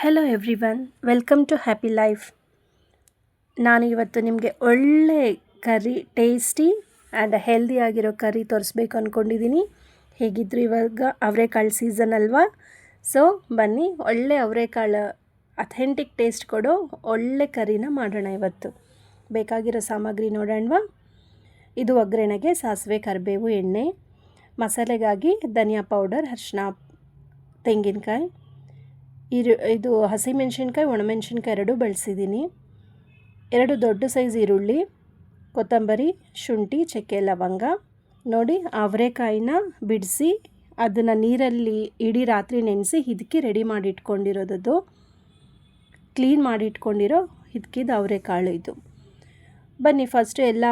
Hello everyone, welcome to happy life. ನಾನು ಇವತ್ತು ನಿಮಗೆ ಒಳ್ಳೆ ಕರಿ, ಟೇಸ್ಟಿ ಆ್ಯಂಡ್ ಹೆಲ್ದಿಯಾಗಿರೋ ಕರಿ ತೋರಿಸ್ಬೇಕು ಅಂದ್ಕೊಂಡಿದ್ದೀನಿ. ಹೇಗಿದ್ರು ಇವಾಗ ಅವರೆಕಾಳು ಸೀಸನ್ ಅಲ್ವಾ? ಸೊ ಬನ್ನಿ, ಒಳ್ಳೆ ಅವರೆಕಾಳು ಅಥೆಂಟಿಕ್ ಟೇಸ್ಟ್ ಕೊಡೋ ಒಳ್ಳೆ ಕರಿನ ಮಾಡೋಣ ಇವತ್ತು. ಬೇಕಾಗಿರೋ ಸಾಮಗ್ರಿ ನೋಡೋಣವಾ? ಇದು ಒಗ್ಗರಣೆಗೆ ಸಾಸಿವೆ, ಕರಿಬೇವು, ಎಣ್ಣೆ. ಮಸಾಲೆಗಾಗಿ ಧನಿಯಾ ಪೌಡರ್, ಅರಿಶಿನ, ತೆಂಗಿನಕಾಯಿ, ಇದು ಹಸಿಮೆಣ್ಸಿನ್ಕಾಯಿ, ಒಣಮೆಣ್ಸಿನ್ಕಾಯಿ ಎರಡೂ ಬಳಸಿದ್ದೀನಿ. 2 ದೊಡ್ಡ ಸೈಜ್ ಈರುಳ್ಳಿ, ಕೊತ್ತಂಬರಿ, ಶುಂಠಿ, ಚಕ್ಕೆ, ಲವಂಗ. ನೋಡಿ, ಅವರೆಕಾಯಿನ ಬಿಡಿಸಿ ಅದನ್ನು ನೀರಲ್ಲಿ ಇಡೀ ರಾತ್ರಿ ನೆನೆಸಿ ಹಿದಕಿ ರೆಡಿ ಮಾಡಿ ಇಟ್ಕೊಂಡಿರೋದು, ಕ್ಲೀನ್ ಮಾಡಿ ಇಟ್ಕೊಂಡಿರೋ ಹಿದಕಿದ ಅವರೆಕಾಳು ಇದು. ಬನ್ನಿ ಫಸ್ಟು ಎಲ್ಲ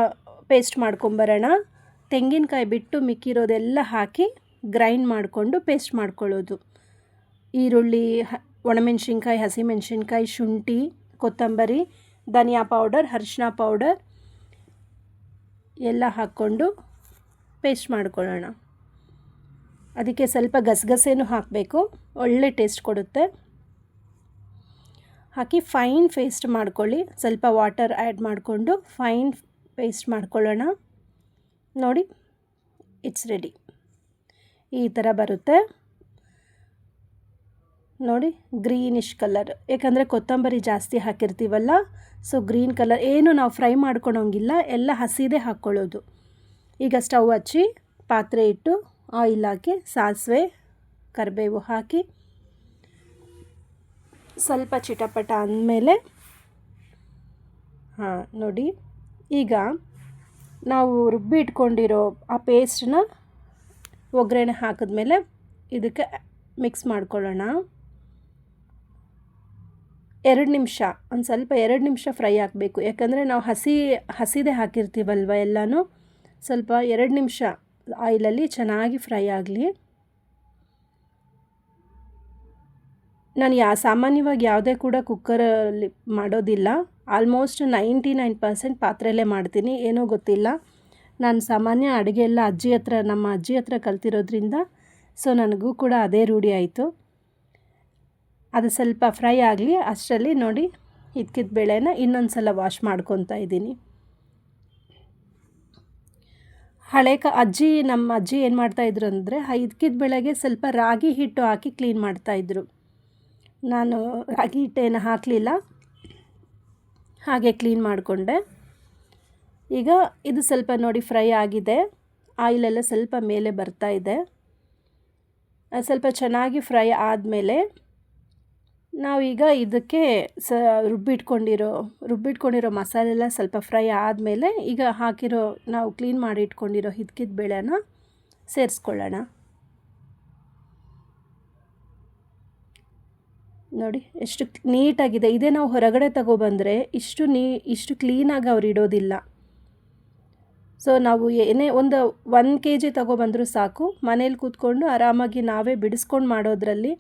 ಪೇಸ್ಟ್ ಮಾಡ್ಕೊಂಬರೋಣ. ತೆಂಗಿನಕಾಯಿ ಬಿಟ್ಟು ಮಿಕ್ಕಿರೋದೆಲ್ಲ ಹಾಕಿ ಗ್ರೈಂಡ್ ಮಾಡಿಕೊಂಡು ಪೇಸ್ಟ್ ಮಾಡ್ಕೊಳ್ಳೋದು. ಈರುಳ್ಳಿ, ಒಣಮೆಣ್ಸಿನ್ಕಾಯಿ, ಹಸಿಮೆಣ್ಸಿನ್ಕಾಯಿ, ಶುಂಠಿ, ಕೊತ್ತಂಬರಿ, ಧನಿಯಾ ಪೌಡರ್, ಅರಿಶಿನ ಪೌಡರ್ ಎಲ್ಲ ಹಾಕ್ಕೊಂಡು ಪೇಸ್ಟ್ ಮಾಡ್ಕೊಳ್ಳೋಣ. ಅದಕ್ಕೆ ಸ್ವಲ್ಪ ಗಸಗಸೆನೂ ಹಾಕಬೇಕು, ಒಳ್ಳೆ ಟೇಸ್ಟ್ ಕೊಡುತ್ತೆ. ಹಾಕಿ ಫೈನ್ ಪೇಸ್ಟ್ ಮಾಡ್ಕೊಳ್ಳಿ. ಸ್ವಲ್ಪ ವಾಟರ್ ಆ್ಯಡ್ ಮಾಡಿಕೊಂಡು ಫೈನ್ ಪೇಸ್ಟ್ ಮಾಡ್ಕೊಳ್ಳೋಣ. ನೋಡಿ, ಇಟ್ಸ್ ರೆಡಿ. ಈ ಥರ ಬರುತ್ತೆ ನೋಡಿ, ಗ್ರೀನಿಶ್ ಕಲರ್. ಯಾಕಂದರೆ ಕೊತ್ತಂಬರಿ ಜಾಸ್ತಿ ಹಾಕಿರ್ತೀವಲ್ಲ, ಸೊ ಗ್ರೀನ್ ಕಲರ್. ಏನು ನಾವು ಫ್ರೈ ಮಾಡ್ಕೊಳೋಂಗಿಲ್ಲ, ಎಲ್ಲ ಹಸಿದೇ ಹಾಕ್ಕೊಳ್ಳೋದು. ಈಗ ಸ್ಟವ್ ಹಚ್ಚಿ ಪಾತ್ರೆ ಇಟ್ಟು ಆಯಿಲ್ ಹಾಕಿ ಸಾಸಿವೆ, ಕರಿಬೇವು ಹಾಕಿ ಸ್ವಲ್ಪ ಚಿಟಪಟ ಅಂದಮೇಲೆ ನೋಡಿ, ಈಗ ನಾವು ರುಬ್ಬಿ ಇಟ್ಕೊಂಡಿರೋ ಆ ಪೇಸ್ಟನ್ನ ಒಗ್ಗರಣೆ ಹಾಕಿದ್ಮೇಲೆ ಇದಕ್ಕೆ ಮಿಕ್ಸ್ ಮಾಡ್ಕೊಳ್ಳೋಣ. 2 ನಿಮಿಷ, ಒಂದು ಸ್ವಲ್ಪ 2 ನಿಮಿಷ ಫ್ರೈ ಆಗಬೇಕು. ಯಾಕಂದರೆ ನಾವು ಹಸಿದೇ ಹಾಕಿರ್ತೀವಲ್ವ ಎಲ್ಲನೂ. ಸ್ವಲ್ಪ 2 ನಿಮಿಷ ಆಯಿಲಲ್ಲಿ ಚೆನ್ನಾಗಿ ಫ್ರೈ ಆಗಲಿ. ನಾನು ಸಾಮಾನ್ಯವಾಗಿ ಯಾವುದೇ ಕೂಡ ಕುಕ್ಕರಲ್ಲಿ ಮಾಡೋದಿಲ್ಲ. ಆಲ್ಮೋಸ್ಟ್ 99% ಪಾತ್ರೆಯಲ್ಲೇ ಮಾಡ್ತೀನಿ. ಏನೋ ಗೊತ್ತಿಲ್ಲ, ನಾನು ಸಾಮಾನ್ಯ ಅಡುಗೆ ಎಲ್ಲ ನಮ್ಮ ಅಜ್ಜಿ ಹತ್ರ ಕಲ್ತಿರೋದ್ರಿಂದ ಸೊ ನನಗೂ ಕೂಡ ಅದೇ ರೂಢಿ ಆಯಿತು. ಅದು ಸ್ವಲ್ಪ ಫ್ರೈ ಆಗಲಿ. ಅಷ್ಟರಲ್ಲಿ ನೋಡಿ, ಹಿದಕಿದ ಬೇಳೆನ ಇನ್ನೊಂದು ಸಲ ವಾಶ್ ಮಾಡ್ಕೊತಾ ಇದ್ದೀನಿ. ನಮ್ಮ ಅಜ್ಜಿ ಏನು ಮಾಡ್ತಾಯಿದ್ರು ಅಂದರೆ, ಹಿದಕಿದ ಬೇಳೆಗೆ ಸ್ವಲ್ಪ ರಾಗಿ ಹಿಟ್ಟು ಹಾಕಿ ಕ್ಲೀನ್ ಮಾಡ್ತಾಯಿದ್ರು. ನಾನು ರಾಗಿ ಹಿಟ್ಟೇನು ಹಾಕಲಿಲ್ಲ, ಹಾಗೆ ಕ್ಲೀನ್ ಮಾಡಿಕೊಂಡೆ. ಈಗ ಇದು ಸ್ವಲ್ಪ ನೋಡಿ ಫ್ರೈ ಆಗಿದೆ, ಆಯಿಲೆಲ್ಲ ಸ್ವಲ್ಪ ಮೇಲೆ ಬರ್ತಾ ಇದೆ. ಸ್ವಲ್ಪ ಚೆನ್ನಾಗಿ ಫ್ರೈ ಆದಮೇಲೆ ನಾವೀಗ ಇದಕ್ಕೆ ರುಬ್ಬಿಟ್ಕೊಂಡಿರೋ ಮಸಾಲೆಲ್ಲ ಸ್ವಲ್ಪ ಫ್ರೈ ಆದಮೇಲೆ ಈಗ ನಾವು ಕ್ಲೀನ್ ಮಾಡಿ ಇಟ್ಕೊಂಡಿರೋ ಹಿದಕಿದ ಬೇಳೆನ ಸೇರಿಸ್ಕೊಳ್ಳೋಣ. ನೋಡಿ ಎಷ್ಟು ನೀಟಾಗಿದೆ. ಇದೇ ನಾವು ಹೊರಗಡೆ ತಗೊಬಂದರೆ ಇಷ್ಟು ಕ್ಲೀನಾಗಿ ಅವ್ರು ಇಡೋದಿಲ್ಲ. ಸೊ ನಾವು ಏನೇ 1 kg ತಗೊಬಂದರೂ ಸಾಕು, ಮನೇಲಿ ಕೂತ್ಕೊಂಡು ಆರಾಮಾಗಿ ನಾವೇ ಬಿಡಿಸ್ಕೊಂಡು ಮಾಡೋದ್ರಲ್ಲಿ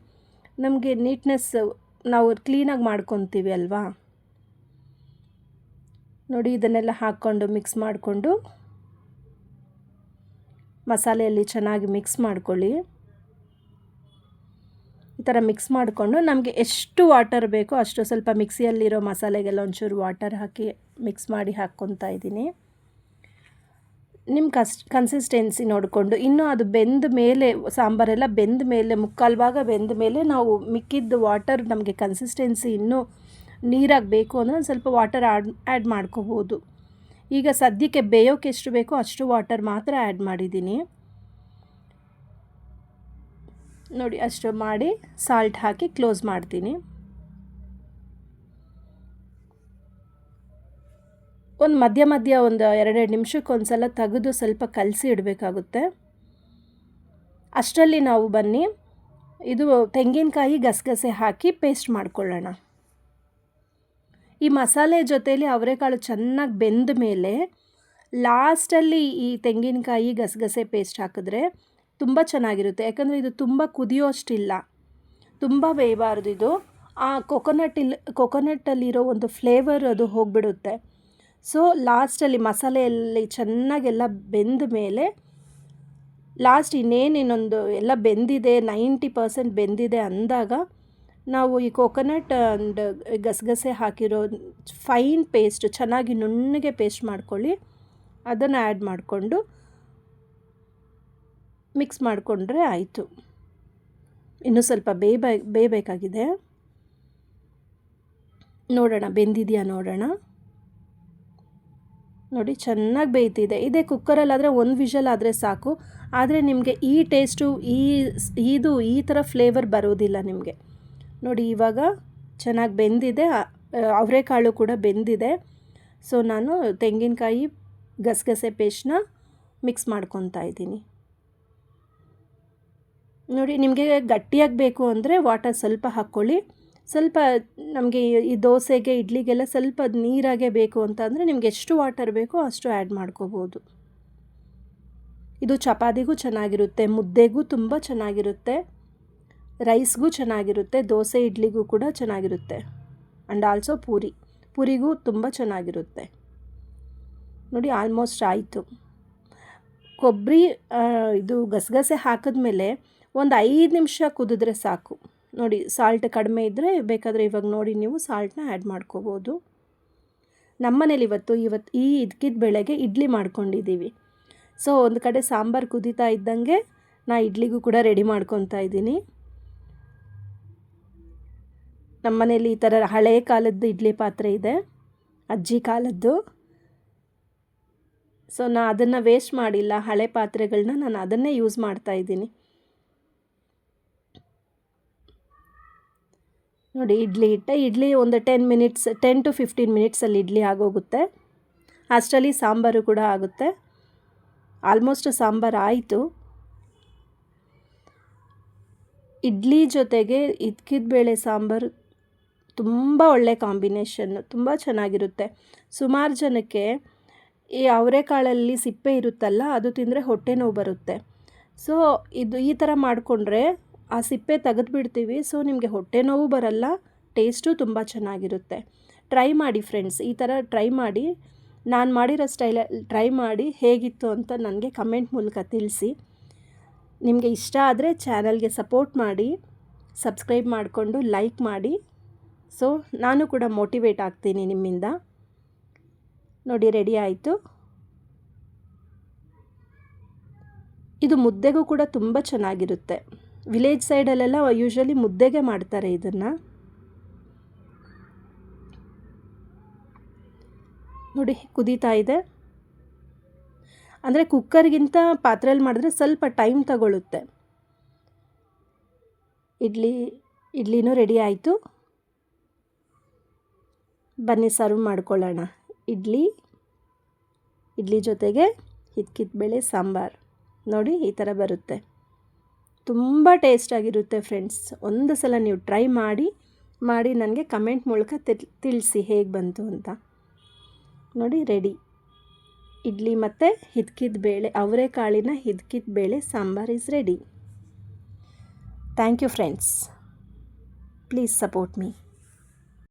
ನಮಗೆ ನೀಟ್ನೆಸ್, ನಾವು ಕ್ಲೀನಾಗಿ ಮಾಡ್ಕೊತೀವಿ ಅಲ್ವಾ. ನೋಡಿ, ಇದನ್ನೆಲ್ಲ ಹಾಕ್ಕೊಂಡು ಮಿಕ್ಸ್ ಮಾಡಿಕೊಂಡು ಮಸಾಲೆಯಲ್ಲಿ ಚೆನ್ನಾಗಿ ಮಿಕ್ಸ್ ಮಾಡ್ಕೊಳ್ಳಿ. ಈ ಥರ ಮಿಕ್ಸ್ ಮಾಡಿಕೊಂಡು ನಮಗೆ ಎಷ್ಟು ವಾಟರ್ ಬೇಕೋ ಅಷ್ಟು, ಸ್ವಲ್ಪ ಮಿಕ್ಸಿಯಲ್ಲಿರೋ ಮಸಾಲೆಗೆಲ್ಲ ಒಂಚೂರು ವಾಟರ್ ಹಾಕಿ ಮಿಕ್ಸ್ ಮಾಡಿ ಹಾಕ್ಕೊತಾ ಇದ್ದೀನಿ. ನಿಮ್ಮ ಕನ್ಸಿಸ್ಟೆನ್ಸಿ ನೋಡಿಕೊಂಡು, ಇನ್ನೂ ಅದು ಬೆಂದ ಮೇಲೆ, ಸಾಂಬಾರೆಲ್ಲ ಬೆಂದ ಮೇಲೆ, 3/4 ಭಾಗ ಬೆಂದ ಮೇಲೆ ನಾವು ಮಿಕ್ಕಿದ್ದು ವಾಟರ್, ನಮಗೆ ಕನ್ಸಿಸ್ಟೆನ್ಸಿ ಇನ್ನೂ ನೀರಾಗಿ ಬೇಕು ಅಂದರೆ ಒಂದು ಸ್ವಲ್ಪ ವಾಟರ್ ಆ್ಯಡ್ ಮಾಡ್ಕೋಬೋದು. ಈಗ ಸದ್ಯಕ್ಕೆ ಬೇಯೋಕ್ಕೆ ಎಷ್ಟು ಬೇಕೋ ಅಷ್ಟು ವಾಟರ್ ಮಾತ್ರ ಆ್ಯಡ್ ಮಾಡಿದ್ದೀನಿ. ನೋಡಿ, ಅಷ್ಟು ಮಾಡಿ ಸಾಲ್ಟ್ ಹಾಕಿ ಕ್ಲೋಸ್ ಮಾಡ್ತೀನಿ. ಒಂದು ಮಧ್ಯ ಒಂದು 2 ನಿಮಿಷಕ್ಕೆ ಒಂದು ಸಲ ತೆಗೆದು ಸ್ವಲ್ಪ ಕಲಸಿ ಇಡಬೇಕಾಗುತ್ತೆ. ಅಷ್ಟರಲ್ಲಿ ನಾವು ಬನ್ನಿ, ಇದು ತೆಂಗಿನಕಾಯಿ, ಗಸಗಸೆ ಹಾಕಿ ಪೇಸ್ಟ್ ಮಾಡ್ಕೊಳ್ಳೋಣ. ಈ ಮಸಾಲೆ ಜೊತೆಯಲ್ಲಿ ಅವರೆಕಾಳು ಚೆನ್ನಾಗಿ ಬೆಂದ ಮೇಲೆ ಲಾಸ್ಟಲ್ಲಿ ಈ ತೆಂಗಿನಕಾಯಿ, ಗಸಗಸೆ ಪೇಸ್ಟ್ ಹಾಕಿದ್ರೆ ತುಂಬ ಚೆನ್ನಾಗಿರುತ್ತೆ. ಯಾಕಂದರೆ ಇದು ತುಂಬ ಕುದಿಯೋಷ್ಟಿಲ್ಲ, ತುಂಬ ಬೇಯಬಾರ್ದು. ಇದು ಆ ಕೊಕೊನಟ್ಟಲ್ಲಿರೋ ಒಂದು ಫ್ಲೇವರ್ ಅದು ಹೋಗಿಬಿಡುತ್ತೆ. ಸೊ ಲಾಸ್ಟಲ್ಲಿ ಮಸಾಲೆಯಲ್ಲಿ ಚೆನ್ನಾಗೆಲ್ಲ ಬೆಂದ ಮೇಲೆ ಲಾಸ್ಟ್ ಇನ್ನೊಂದು ಎಲ್ಲ ಬೆಂದಿದೆ, 90% ಬೆಂದಿದೆ ಅಂದಾಗ ನಾವು ಈ ಕೋಕೋನಟ್ ಆ್ಯಂಡ್ ಗಸಗಸೆ ಹಾಕಿರೋ ಫೈನ್ ಪೇಸ್ಟ್ ಚೆನ್ನಾಗಿ ನುಣ್ಣಗೆ ಪೇಸ್ಟ್ ಮಾಡ್ಕೊಳ್ಳಿ. ಅದನ್ನು ಆ್ಯಡ್ ಮಾಡಿಕೊಂಡು ಮಿಕ್ಸ್ ಮಾಡಿಕೊಂಡ್ರೆ ಆಯಿತು. ಇನ್ನೂ ಸ್ವಲ್ಪ ಬೇಯಬೇಕಾಗಿದೆ. ನೋಡೋಣ ಬೆಂದಿದೆಯಾ ನೋಡೋಣ. ನೋಡಿ ಚೆನ್ನಾಗಿ ಬೇಯ್ತಿದೆ. ಇದೇ ಕುಕ್ಕರಲ್ಲಾದರೆ ಒಂದು ವಿಷಲ್ ಆದರೆ ಸಾಕು. ಆದರೆ ನಿಮಗೆ ಈ ಟೇಸ್ಟು ಈ ಥರ ಫ್ಲೇವರ್ ಬರೋದಿಲ್ಲ ನಿಮಗೆ. ನೋಡಿ ಇವಾಗ ಚೆನ್ನಾಗಿ ಬೆಂದಿದೆ. ಅವರೆಕಾಳು ಕೂಡ ಬೆಂದಿದೆ. ಸೊ ನಾನು ತೆಂಗಿನಕಾಯಿ ಗಸಗಸೆ ಪೇಸ್ಟ್ನ ಮಿಕ್ಸ್ ಮಾಡ್ಕೊತಾ ಇದ್ದೀನಿ. ನೋಡಿ ನಿಮಗೆ ಗಟ್ಟಿಯಾಗಿ ಬೇಕು ಅಂದರೆ ವಾಟರ್ ಸ್ವಲ್ಪ ಹಾಕ್ಕೊಳ್ಳಿ. ಸ್ವಲ್ಪ ನಮಗೆ ಈ ದೋಸೆಗೆ ಇಡ್ಲಿಗೆಲ್ಲ ಸ್ವಲ್ಪ ನೀರಾಗೆ ಬೇಕು ಅಂತ ಅಂದರೆ ನಿಮ್ಗೆ ಎಷ್ಟು ವಾಟರ್ ಬೇಕೋ ಅಷ್ಟು ಆ್ಯಡ್ ಮಾಡ್ಕೋಬೋದು. ಇದು ಚಪಾತಿಗೂ ಚೆನ್ನಾಗಿರುತ್ತೆ, ಮುದ್ದೆಗೂ ತುಂಬ ಚೆನ್ನಾಗಿರುತ್ತೆ, ರೈಸ್ಗೂ ಚೆನ್ನಾಗಿರುತ್ತೆ, ದೋಸೆ ಇಡ್ಲಿಗೂ ಕೂಡ ಚೆನ್ನಾಗಿರುತ್ತೆ. ಆ್ಯಂಡ್ ಆಲ್ಸೋ ಪೂರಿಗೂ ತುಂಬ ಚೆನ್ನಾಗಿರುತ್ತೆ. ನೋಡಿ ಆಲ್ಮೋಸ್ಟ್ ಆಯಿತು. ಕೊಬ್ಬರಿ ಇದು ಗಸಗಸೆ ಹಾಕಿದ್ಮೇಲೆ ಒಂದು 5 ನಿಮಿಷ ಕುದಿದ್ರೆ ಸಾಕು. ನೋಡಿ ಸಾಲ್ಟ್ ಕಡಿಮೆ ಇದ್ದರೆ ಬೇಕಾದರೆ ಇವಾಗ ನೋಡಿ ನೀವು ಸಾಲ್ಟನ್ನ ಆ್ಯಡ್ ಮಾಡ್ಕೋಬೋದು. ನಮ್ಮನೇಲಿ ಇವತ್ತು ಈ ಇದಕ್ಕಿದ ಬೆಳಗ್ಗೆ ಇಡ್ಲಿ ಮಾಡ್ಕೊಂಡಿದ್ದೀವಿ. ಸೊ ಒಂದು ಕಡೆ ಸಾಂಬಾರು ಕುದೀತಾ ಇದ್ದಂಗೆ ನಾ ಇಡ್ಲಿಗೂ ಕೂಡ ರೆಡಿ ಮಾಡ್ಕೊತಾ ಇದ್ದೀನಿ. ನಮ್ಮನೇಲಿ ಈ ಥರ ಹಳೆಯ ಕಾಲದ್ದು ಇಡ್ಲಿ ಪಾತ್ರೆ ಇದೆ, ಅಜ್ಜಿ ಕಾಲದ್ದು. ಸೊ ನಾನು ಅದನ್ನು ವೇಸ್ಟ್ ಮಾಡಿಲ್ಲ, ಹಳೆ ಪಾತ್ರೆಗಳನ್ನ ನಾನು ಅದನ್ನೇ ಯೂಸ್ ಮಾಡ್ತಾ ಇದ್ದೀನಿ. ನೋಡಿ ಇಡ್ಲಿ ಒಂದು 10 to 15 ಮಿನಿಟ್ಸಲ್ಲಿ ಇಡ್ಲಿ ಆಗೋಗುತ್ತೆ. ಅಷ್ಟರಲ್ಲಿ ಸಾಂಬಾರು ಕೂಡ ಆಗುತ್ತೆ. ಆಲ್ಮೋಸ್ಟ್ ಸಾಂಬಾರು ಆಯಿತು. ಇಡ್ಲಿ ಜೊತೆಗೆ ಇದ್ಕಿದ ಬೇಳೆ ಸಾಂಬಾರು ತುಂಬ ಒಳ್ಳೆ ಕಾಂಬಿನೇಷನ್ನು, ತುಂಬ ಚೆನ್ನಾಗಿರುತ್ತೆ. ಸುಮಾರು ಜನಕ್ಕೆ ಈ ಅವರೆಕಾಳಲ್ಲಿ ಸಿಪ್ಪೆ ಇರುತ್ತಲ್ಲ, ಅದು ತಿಂದರೆ ಹೊಟ್ಟೆ ನೋವು ಬರುತ್ತೆ. ಸೊ ಈ ಥರ ಮಾಡಿಕೊಂಡ್ರೆ ಆ ಸಿಪ್ಪೆ ತೆಗೆದುಬಿಡ್ತೀವಿ. ಸೊ ನಿಮಗೆ ಹೊಟ್ಟೆ ನೋವು ಬರಲ್ಲ, ಟೇಸ್ಟು ತುಂಬ ಚೆನ್ನಾಗಿರುತ್ತೆ. ಟ್ರೈ ಮಾಡಿ ಫ್ರೆಂಡ್ಸ್, ಈ ಥರ ಟ್ರೈ ಮಾಡಿ. ನಾನು ಮಾಡಿರೋ ಸ್ಟೈಲಲ್ಲಿ ಟ್ರೈ ಮಾಡಿ ಹೇಗಿತ್ತು ಅಂತ ನನಗೆ ಕಮೆಂಟ್ ಮೂಲಕ ತಿಳಿಸಿ. ನಿಮಗೆ ಇಷ್ಟ ಆದರೆ ಚಾನಲ್ಗೆ ಸಪೋರ್ಟ್ ಮಾಡಿ, ಸಬ್ಸ್ಕ್ರೈಬ್ ಮಾಡಿಕೊಂಡು ಲೈಕ್ ಮಾಡಿ. ಸೊ ನಾನು ಕೂಡ ಮೋಟಿವೇಟ್ ಆಗ್ತೀನಿ ನಿಮ್ಮಿಂದ. ನೋಡಿ ರೆಡಿ ಆಯಿತು. ಇದು ಮುದ್ದೆಗೂ ಕೂಡ ತುಂಬ ಚೆನ್ನಾಗಿರುತ್ತೆ. ವಿಲೇಜ್ ಸೈಡಲ್ಲೆಲ್ಲ ಯೂಶ್ವಲಿ ಮುದ್ದೆಗೆ ಮಾಡ್ತಾರೆ ಇದನ್ನು. ನೋಡಿ ಕುದೀತಾ ಇದೆ. ಅಂದರೆ ಕುಕ್ಕರ್ಗಿಂತ ಪಾತ್ರೆಯಲ್ಲಿ ಮಾಡಿದ್ರೆ ಸ್ವಲ್ಪ ಟೈಮ್ ತಗೊಳ್ಳುತ್ತೆ. ಇಡ್ಲಿನೂ ರೆಡಿ ಆಯಿತು. ಬನ್ನಿ ಸರ್ವ್ ಮಾಡ್ಕೊಳ್ಳೋಣ. ಇಡ್ಲಿ ಜೊತೆಗೆ ಹಿದ್ಕಿದ ಬೇಳೆ ಸಾಂಬಾರು ನೋಡಿ ಈ ಥರ ಬರುತ್ತೆ. ತುಂಬ ಟೇಸ್ಟಾಗಿರುತ್ತೆ ಫ್ರೆಂಡ್ಸ್. ಒಂದು ಸಲ ನೀವು ಟ್ರೈ ಮಾಡಿ ನನಗೆ ಕಮೆಂಟ್ ಮೂಲಕ ತಿಳಿಸಿ ಹೇಗೆ ಬಂತು ಅಂತ. ನೋಡಿ ರೆಡಿ. ಇಡ್ಲಿ ಮತ್ತು ಹಿದ್ಕಿದ ಬೇಳೆ, ಅವರೆಕಾಳಿನ ಹಿದ್ಕಿದ ಬೇಳೆ sambar is ready. Thank you friends. Please support me.